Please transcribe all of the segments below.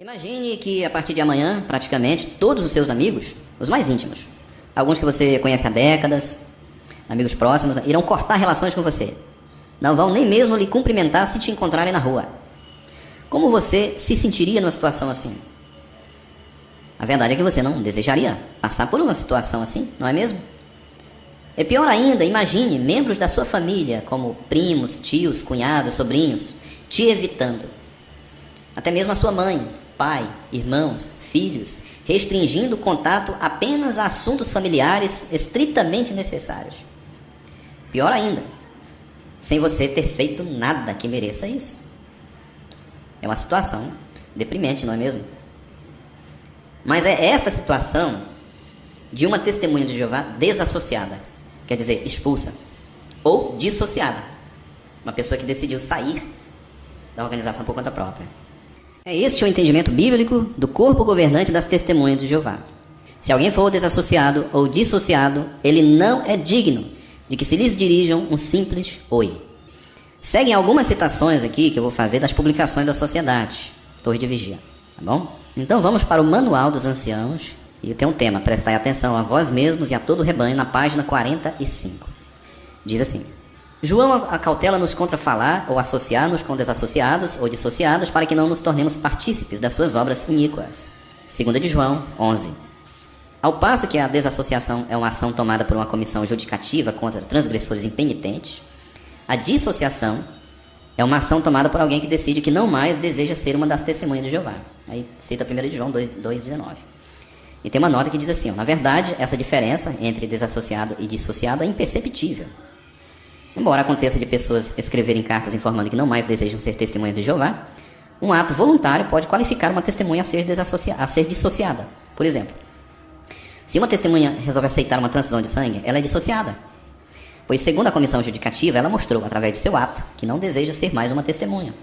Imagine que a partir de amanhã, praticamente, todos os seus amigos, os mais íntimos, alguns que você conhece há décadas, amigos próximos, irão cortar relações com você. Não vão nem mesmo lhe cumprimentar se te encontrarem na rua. Como você se sentiria numa situação assim? A verdade é que você não desejaria passar por uma situação assim, não é mesmo? É pior ainda, imagine membros da sua família, como primos, tios, cunhados, sobrinhos, te evitando. Até mesmo a sua mãe, pai, irmãos, filhos, restringindo o contato apenas a assuntos familiares estritamente necessários. Pior ainda, sem você ter feito nada que mereça isso. É uma situação deprimente, não é mesmo? Mas é esta situação de uma testemunha de Jeová desassociada, quer dizer, expulsa, ou dissociada, uma pessoa que decidiu sair da organização por conta própria. É este o entendimento bíblico do corpo governante das testemunhas de Jeová. Se alguém for desassociado ou dissociado, ele não é digno de que se lhes dirijam um simples oi. Seguem algumas citações aqui que eu vou fazer das publicações da sociedade, Torre de Vigia, tá bom? Então vamos para o Manual dos Anciãos, e tem um tema, prestai atenção a vós mesmos e a todo o rebanho, na página 45. Diz assim: João acautela-nos contra falar ou associar-nos com desassociados ou dissociados para que não nos tornemos partícipes das suas obras iníquas. 2 de João 11. Ao passo que a desassociação é uma ação tomada por uma comissão judicativa contra transgressores impenitentes, a dissociação é uma ação tomada por alguém que decide que não mais deseja ser uma das testemunhas de Jeová. Aí cita 1 de João 2,19. E tem uma nota que diz assim, na verdade, essa diferença entre desassociado e dissociado é imperceptível. Embora aconteça de pessoas escreverem cartas informando que não mais desejam ser testemunhas de Jeová, um ato voluntário pode qualificar uma testemunha a ser dissociada. Por exemplo, se uma testemunha resolve aceitar uma transfusão de sangue, ela é dissociada. Pois, segundo a comissão judicativa, ela mostrou, através de seu ato, que não deseja ser mais uma testemunha.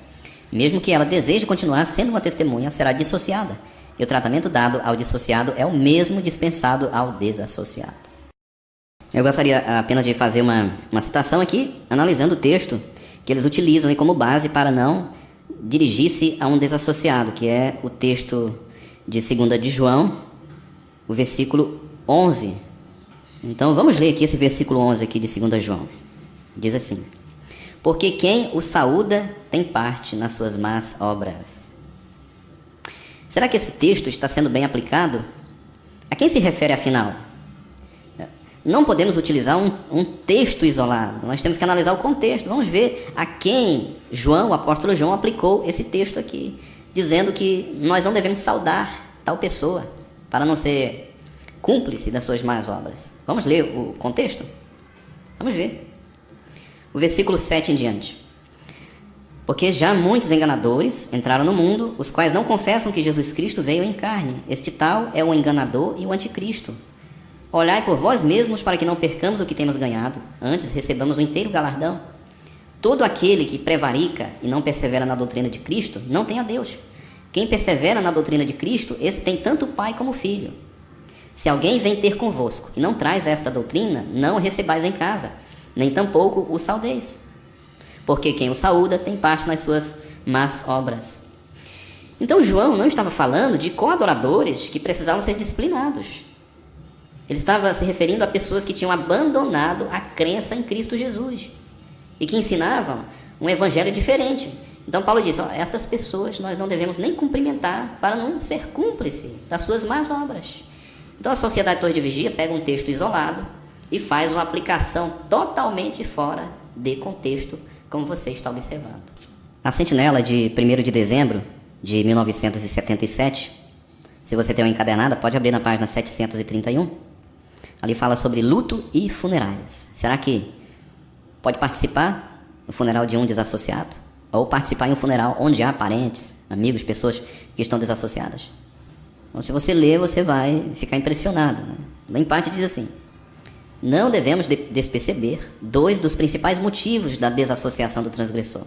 Mesmo que ela deseje continuar sendo uma testemunha, será dissociada. E o tratamento dado ao dissociado é o mesmo dispensado ao desassociado. Eu gostaria apenas de fazer uma citação aqui, analisando o texto que eles utilizam aí como base para não dirigir-se a um desassociado, que é o texto de 2 de João, o versículo 11. Então vamos ler aqui esse versículo 11 aqui de 2 João. Diz assim: Porque quem o saúda tem parte nas suas más obras. Será que esse texto está sendo bem aplicado? A quem se refere afinal? Não podemos utilizar um texto isolado, nós temos que analisar o contexto. Vamos ver a quem João, o apóstolo João, aplicou esse texto aqui, dizendo que nós não devemos saudar tal pessoa para não ser cúmplice das suas más obras. Vamos ler o contexto? Vamos ver. O versículo 7 em diante. Porque já muitos enganadores entraram no mundo, os quais não confessam que Jesus Cristo veio em carne. Este tal é o enganador e o anticristo. Olhai por vós mesmos para que não percamos o que temos ganhado, antes recebamos o inteiro galardão. Todo aquele que prevarica e não persevera na doutrina de Cristo, não tem a Deus. Quem persevera na doutrina de Cristo, esse tem tanto o Pai como o Filho. Se alguém vem ter convosco e não traz esta doutrina, não o recebais em casa, nem tampouco o saudeis. Porque quem o saúda tem parte nas suas más obras. Então João não estava falando de coadoradores que precisavam ser disciplinados. Ele estava se referindo a pessoas que tinham abandonado a crença em Cristo Jesus e que ensinavam um evangelho diferente. Então Paulo diz, estas pessoas nós não devemos nem cumprimentar para não ser cúmplice das suas más obras. Então a Sociedade Torre de Vigia pega um texto isolado e faz uma aplicação totalmente fora de contexto, como você está observando. A sentinela de 1º de dezembro de 1977, se você tem uma encadernada, pode abrir na página 731. Ali fala sobre luto e funerais. Será que pode participar no funeral de um desassociado? Ou participar em um funeral onde há parentes, amigos, pessoas que estão desassociadas? Então, se você ler, você vai ficar impressionado, né? Lá em parte diz assim: não devemos desperceber 2 dos principais motivos da desassociação do transgressor.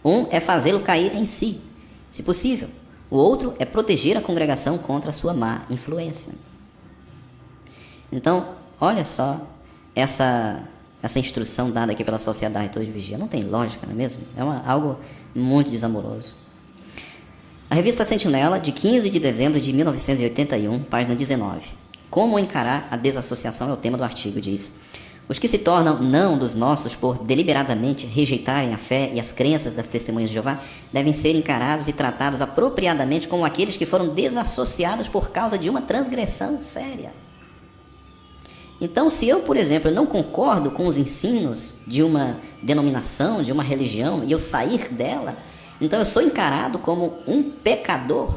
Um é fazê-lo cair em si, se possível. O outro é proteger a congregação contra a sua má influência. Então, olha só essa instrução dada aqui pela Sociedade Torre de Vigia. Não tem lógica, não é mesmo? É algo muito desamoroso. A revista Sentinela, de 15 de dezembro de 1981, página 19. Como encarar a desassociação é o tema do artigo, diz: os que se tornam não dos nossos por deliberadamente rejeitarem a fé e as crenças das testemunhas de Jeová devem ser encarados e tratados apropriadamente como aqueles que foram desassociados por causa de uma transgressão séria. Então, se eu, por exemplo, não concordo com os ensinos de uma denominação, de uma religião, e eu sair dela, então eu sou encarado como um pecador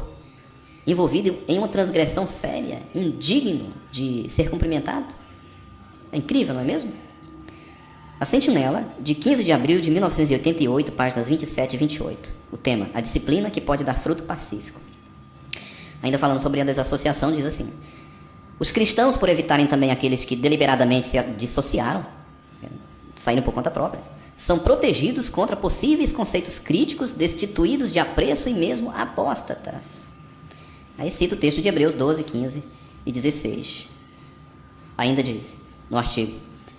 envolvido em uma transgressão séria, indigno de ser cumprimentado. É incrível, não é mesmo? A Sentinela, de 15 de abril de 1988, páginas 27 e 28. O tema: a disciplina que pode dar fruto pacífico. Ainda falando sobre a desassociação, diz assim: os cristãos, por evitarem também aqueles que deliberadamente se dissociaram, saíram por conta própria, são protegidos contra possíveis conceitos críticos destituídos de apreço e mesmo apóstatas. Aí cita o texto de Hebreus 12, 15 e 16. Ainda diz, no artigo: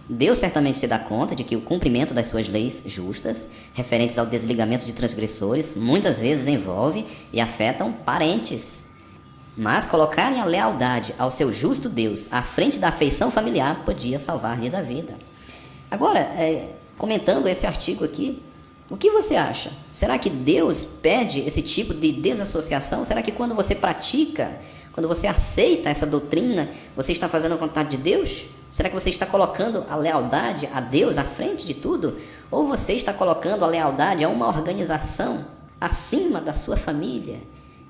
Deus certamente se dá conta de que o cumprimento das suas leis justas, referentes ao desligamento de transgressores, muitas vezes envolve e afetam parentes. Mas colocarem a lealdade ao seu justo Deus à frente da afeição familiar podia salvar-lhes a vida. Agora, comentando esse artigo aqui, o que você acha? Será que Deus pede esse tipo de desassociação? Será que quando você pratica, quando você aceita essa doutrina, você está fazendo a vontade de Deus? Será que você está colocando a lealdade a Deus à frente de tudo? Ou você está colocando a lealdade a uma organização acima da sua família,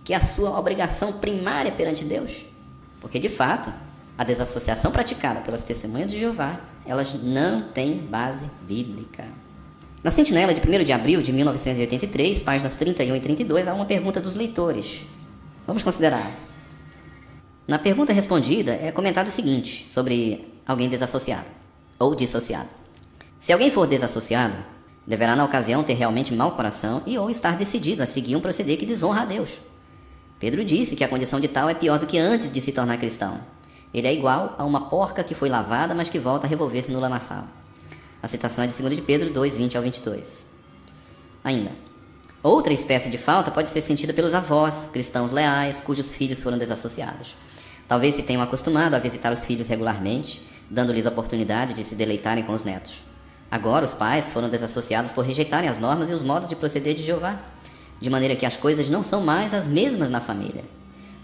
que é a sua obrigação primária perante Deus? Porque, de fato, a desassociação praticada pelas testemunhas de Jeová, elas não têm base bíblica. Na Sentinela de 1º de abril de 1983, páginas 31 e 32, há uma pergunta dos leitores. Vamos considerar. Na pergunta respondida é comentado o seguinte sobre alguém desassociado ou dissociado. Se alguém for desassociado, deverá na ocasião ter realmente mau coração e ou estar decidido a seguir um proceder que desonra a Deus. Pedro disse que a condição de tal é pior do que antes de se tornar cristão. Ele é igual a uma porca que foi lavada, mas que volta a revolver-se no lamaçal. A citação é de 2 de Pedro 2, 20 ao 22. Ainda, outra espécie de falta pode ser sentida pelos avós, cristãos leais, cujos filhos foram desassociados. Talvez se tenham acostumado a visitar os filhos regularmente, dando-lhes a oportunidade de se deleitarem com os netos. Agora os pais foram desassociados por rejeitarem as normas e os modos de proceder de Jeová, de maneira que as coisas não são mais as mesmas na família.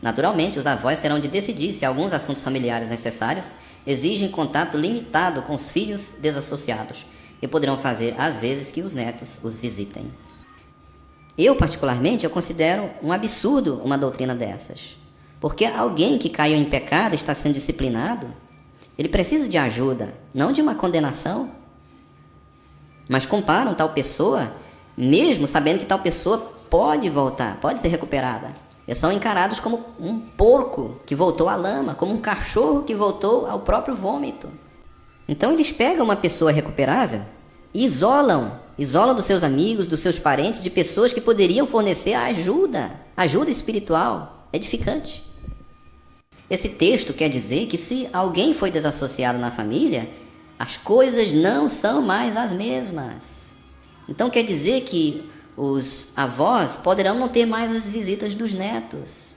Naturalmente, os avós terão de decidir se alguns assuntos familiares necessários exigem contato limitado com os filhos desassociados e poderão fazer, às vezes, que os netos os visitem. Eu, particularmente, eu considero um absurdo uma doutrina dessas, porque alguém que caiu em pecado está sendo disciplinado, ele precisa de ajuda, não de uma condenação. Mas comparam tal pessoa, mesmo sabendo que tal pessoa pode voltar, pode ser recuperada. Eles são encarados como um porco que voltou à lama, como um cachorro que voltou ao próprio vômito. Então eles pegam uma pessoa recuperável e isolam dos seus amigos, dos seus parentes, de pessoas que poderiam fornecer ajuda espiritual, edificante. Esse texto quer dizer que se alguém foi desassociado na família, as coisas não são mais as mesmas. Então quer dizer que os avós poderão não ter mais as visitas dos netos.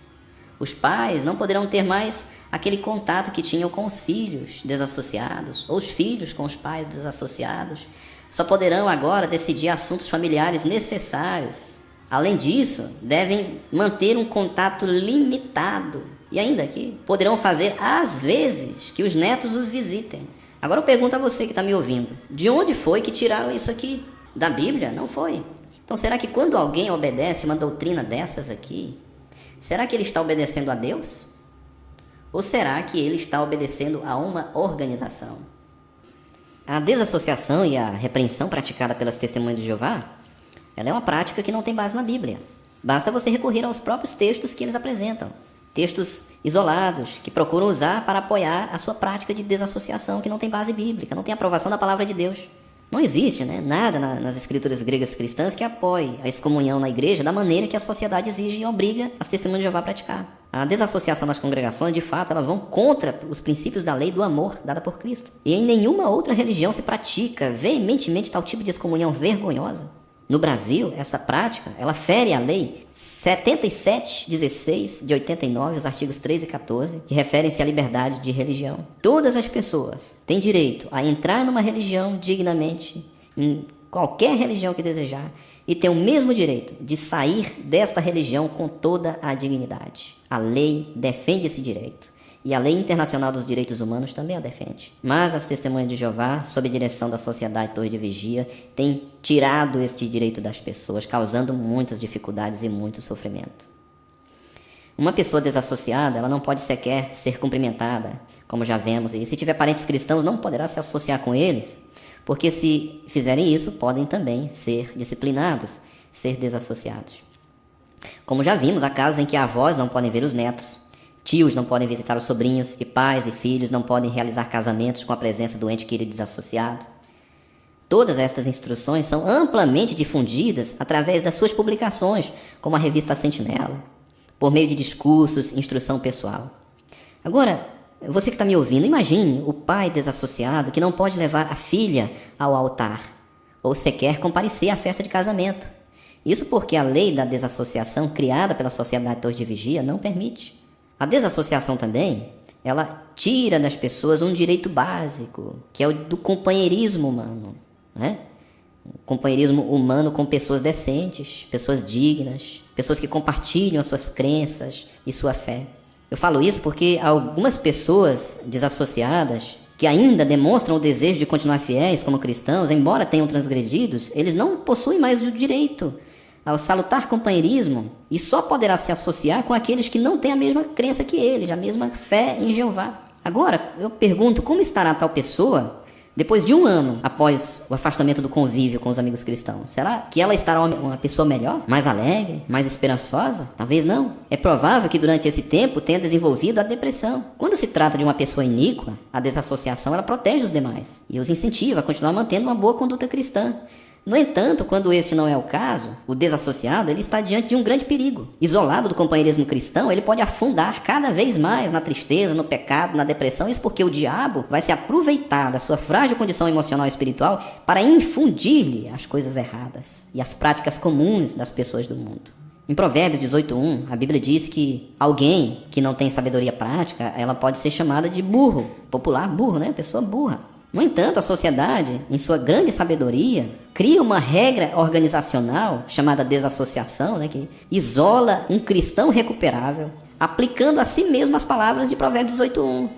Os pais não poderão ter mais aquele contato que tinham com os filhos desassociados, ou os filhos com os pais desassociados. Só poderão agora decidir assuntos familiares necessários. Além disso, devem manter um contato limitado. E ainda aqui, poderão fazer às vezes que os netos os visitem. Agora eu pergunto a você que está me ouvindo, de onde foi que tiraram isso aqui? Da Bíblia? Não foi. Então, será que quando alguém obedece uma doutrina dessas aqui, será que ele está obedecendo a Deus? Ou será que ele está obedecendo a uma organização? A desassociação e a repreensão praticada pelas testemunhas de Jeová, ela é uma prática que não tem base na Bíblia. Basta você recorrer aos próprios textos que eles apresentam. Textos isolados, que procuram usar para apoiar a sua prática de desassociação, que não tem base bíblica, não tem aprovação da palavra de Deus. Não existe nada nas escrituras gregas cristãs que apoie a excomunhão na igreja da maneira que a sociedade exige e obriga as testemunhas de Jeová a praticar. A desassociação das congregações, de fato, elas vão contra os princípios da lei do amor dada por Cristo. E em nenhuma outra religião se pratica veementemente tal tipo de excomunhão vergonhosa. No Brasil, essa prática, ela fere a lei 7716 de 89, os artigos 3 e 14, que referem-se à liberdade de religião. Todas as pessoas têm direito a entrar numa religião dignamente, em qualquer religião que desejar, e têm o mesmo direito de sair desta religião com toda a dignidade. A lei defende esse direito. E a Lei Internacional dos Direitos Humanos também a defende. Mas as Testemunhas de Jeová, sob direção da Sociedade Torre de Vigia, têm tirado este direito das pessoas, causando muitas dificuldades e muito sofrimento. Uma pessoa desassociada, ela não pode sequer ser cumprimentada, como já vemos. E se tiver parentes cristãos, não poderá se associar com eles, porque se fizerem isso, podem também ser disciplinados, ser desassociados. Como já vimos, há casos em que avós não podem ver os netos, tios não podem visitar os sobrinhos, e pais e filhos não podem realizar casamentos com a presença do ente querido desassociado. Todas estas instruções são amplamente difundidas através das suas publicações, como a revista Sentinela, por meio de discursos, instrução pessoal. Agora, você que está me ouvindo, imagine o pai desassociado que não pode levar a filha ao altar, ou sequer comparecer à festa de casamento. Isso porque a lei da desassociação, criada pela Sociedade Torre de Vigia, não permite. A desassociação também, ela tira das pessoas um direito básico, que é o do companheirismo humano, né? O companheirismo humano com pessoas decentes, pessoas dignas, pessoas que compartilham as suas crenças e sua fé. Eu falo isso porque algumas pessoas desassociadas, que ainda demonstram o desejo de continuar fiéis como cristãos, embora tenham transgredido, eles não possuem mais o direito ao salutar companheirismo, e só poderá se associar com aqueles que não têm a mesma crença que eles, a mesma fé em Jeová. Agora, eu pergunto, como estará tal pessoa depois de 1 ano após o afastamento do convívio com os amigos cristãos? Será que ela estará uma pessoa melhor, mais alegre, mais esperançosa? Talvez não. É provável que durante esse tempo tenha desenvolvido a depressão. Quando se trata de uma pessoa iníqua, a desassociação ela protege os demais e os incentiva a continuar mantendo uma boa conduta cristã. No entanto, quando este não é o caso, o desassociado ele está diante de um grande perigo. Isolado do companheirismo cristão, ele pode afundar cada vez mais na tristeza, no pecado, na depressão. Isso porque o diabo vai se aproveitar da sua frágil condição emocional e espiritual para infundir-lhe as coisas erradas e as práticas comuns das pessoas do mundo. Em Provérbios 18:1, a Bíblia diz que alguém que não tem sabedoria prática, ela pode ser chamada de burro. Popular, burro, né? Pessoa burra. No entanto, a sociedade, em sua grande sabedoria, cria uma regra organizacional chamada desassociação, né, que isola um cristão recuperável, aplicando a si mesmo as palavras de Provérbios 18:1.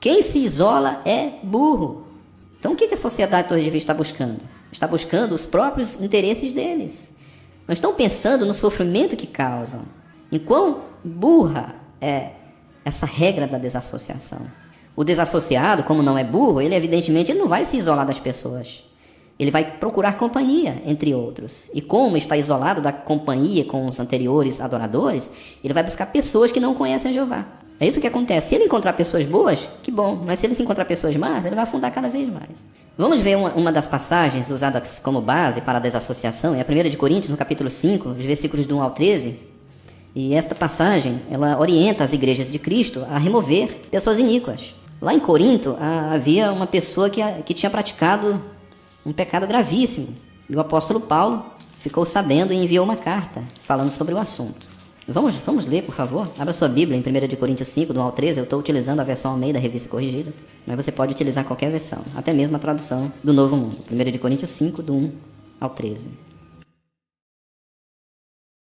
Quem se isola é burro. Então, o que a sociedade Torre de Vigia está buscando? Está buscando os próprios interesses deles. Não estão pensando no sofrimento que causam. Em quão burra é essa regra da desassociação. O desassociado, como não é burro, ele evidentemente não vai se isolar das pessoas. Ele vai procurar companhia, entre outros. E como está isolado da companhia com os anteriores adoradores, ele vai buscar pessoas que não conhecem a Jeová. É isso que acontece. Se ele encontrar pessoas boas, que bom. Mas se ele se encontrar pessoas más, ele vai afundar cada vez mais. Vamos ver uma das passagens usadas como base para a desassociação. É a 1 de Coríntios, no capítulo 5, os versículos do 1 ao 13. E esta passagem, ela orienta as igrejas de Cristo a remover pessoas iníquas. Lá em Corinto, havia uma pessoa que tinha praticado um pecado gravíssimo. E o apóstolo Paulo ficou sabendo e enviou uma carta falando sobre o assunto. Vamos ler, por favor? Abra sua Bíblia em 1 de Coríntios 5, do 1 ao 13. Eu estou utilizando a versão Almeida, Revista Corrigida, mas você pode utilizar qualquer versão, até mesmo a tradução do Novo Mundo. 1 de Coríntios 5, do 1 ao 13.